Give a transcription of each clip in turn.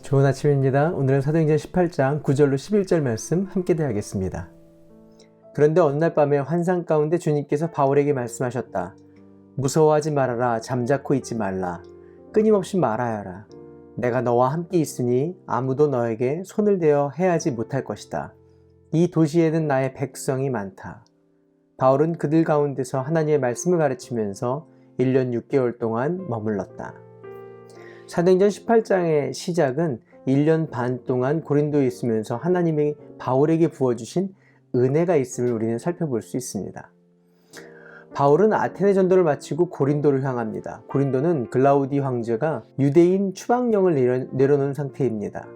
좋은 아침입니다. 오늘은 사도행전 18장 9절로 11절 말씀 함께 대하겠습니다. 그런데 어느 날 밤에 환상 가운데 주님께서 바울에게 말씀하셨다. 무서워하지 말아라. 잠자코 있지 말라. 끊임없이 말하여 하라. 내가 너와 함께 있으니 아무도 너에게 손을 대어 해하지 못할 것이다. 이 도시에는 나의 백성이 많다. 바울은 그들 가운데서 하나님의 말씀을 가르치면서 1년 6개월 동안 머물렀다. 사도행전 18장의 시작은 1년 반 동안 고린도에 있으면서 하나님이 바울에게 부어주신 은혜가 있음을 우리는 살펴볼 수 있습니다. 바울은 아테네 전도를 마치고 고린도를 향합니다. 고린도는 글라우디 황제가 유대인 추방령을 내려놓은 상태입니다.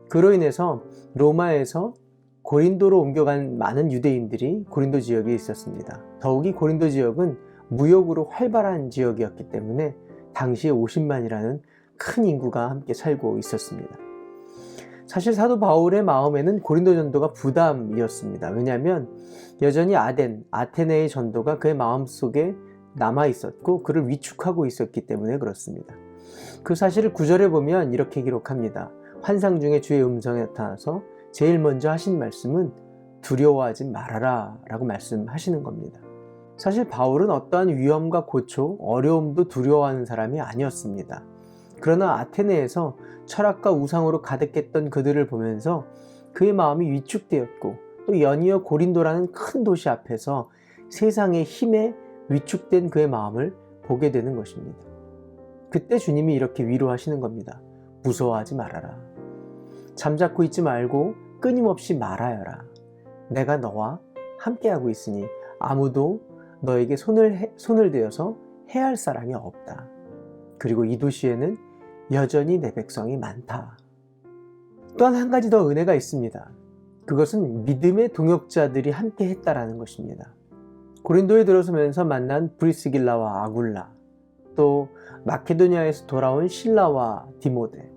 그로 인해서 로마에서 고린도로 옮겨간 많은 유대인들이 고린도 지역에 있었습니다. 더욱이 고린도 지역은 무역으로 활발한 지역이었기 때문에 당시에 50만이라는 큰 인구가 함께 살고 있었습니다. 사실 사도 바울의 마음에는 고린도 전도가 부담이었습니다. 왜냐하면 여전히 아테네의 전도가 그의 마음속에 남아 있었고 그를 위축하고 있었기 때문에 그렇습니다. 그 사실을 9절에 보면 이렇게 기록합니다. 환상 중에 주의 음성이 나타나서 제일 먼저 하신 말씀은 두려워하지 말아라 라고 말씀하시는 겁니다. 사실 바울은 어떠한 위험과 고초, 어려움도 두려워하는 사람이 아니었습니다. 그러나 아테네에서 철학과 우상으로 가득했던 그들을 보면서 그의 마음이 위축되었고 또 연이어 고린도라는 큰 도시 앞에서 세상의 힘에 위축된 그의 마음을 보게 되는 것입니다. 그때 주님이 이렇게 위로하시는 겁니다. 무서워하지 말아라. 잠자코 있지 말고 끊임없이 말하여라. 내가 너와 함께하고 있으니 아무도 너에게 손을 대어서 해할 사람이 없다. 그리고 이 도시에는 여전히 내 백성이 많다. 또한 한 가지 더 은혜가 있습니다. 그것은 믿음의 동역자들이 함께 했다라는 것입니다. 고린도에 들어서면서 만난 브리스길라와 아굴라, 또 마케도니아에서 돌아온 실라와 디모데,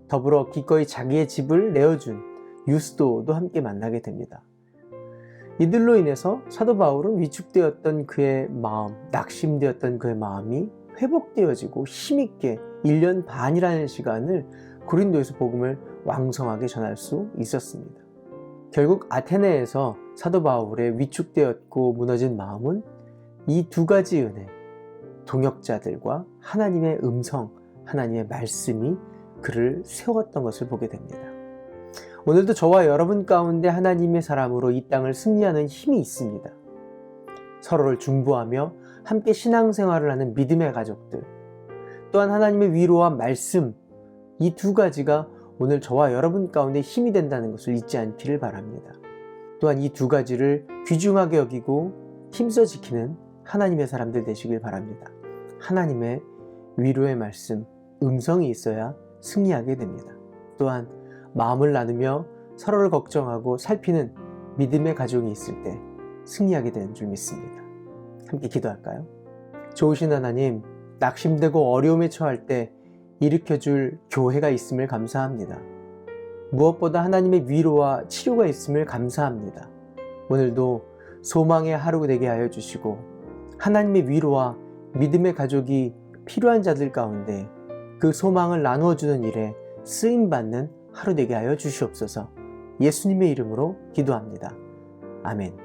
더불어 기꺼이 자기의 집을 내어준 유스도도 함께 만나게 됩니다. 이들로 인해서 사도 바울은 위축되었던 그의 마음, 낙심되었던 그의 마음이 회복되어지고 힘있게 1년 반이라는 시간을 고린도에서 복음을 왕성하게 전할 수 있었습니다. 결국 아테네에서 사도 바울의 위축되었고 무너진 마음은 이 두 가지 은혜, 동역자들과 하나님의 음성, 하나님의 말씀이 그를 세웠던 것을 보게 됩니다. 오늘도 저와 여러분 가운데 하나님의 사람으로 이 땅을 승리하는 힘이 있습니다. 서로를 중보하며 함께 신앙생활을 하는 믿음의 가족들, 또한 하나님의 위로와 말씀, 이 두 가지가 오늘 저와 여러분 가운데 힘이 된다는 것을 잊지 않기를 바랍니다. 또한 이 두 가지를 귀중하게 여기고 힘써 지키는 하나님의 사람들 되시길 바랍니다. 하나님의 위로의 말씀, 음성이 있어야 승리하게 됩니다. 또한 마음을 나누며 서로를 걱정하고 살피는 믿음의 가족이 있을 때 승리하게 되는 줄 믿습니다. 함께 기도할까요? 좋으신 하나님, 낙심되고 어려움에 처할 때 일으켜줄 교회가 있음을 감사합니다. 무엇보다 하나님의 위로와 치료가 있음을 감사합니다. 오늘도 소망의 하루 되게 하여 주시고 하나님의 위로와 믿음의 가족이 필요한 자들 가운데 그 소망을 나누어주는 일에 쓰임받는 하루 되게 하여 주시옵소서. 예수님의 이름으로 기도합니다. 아멘.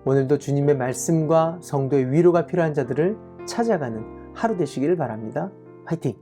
오늘도 주님의 말씀과 성도의 위로가 필요한 자들을 찾아가는 하루 되시기를 바랍니다. 화이팅!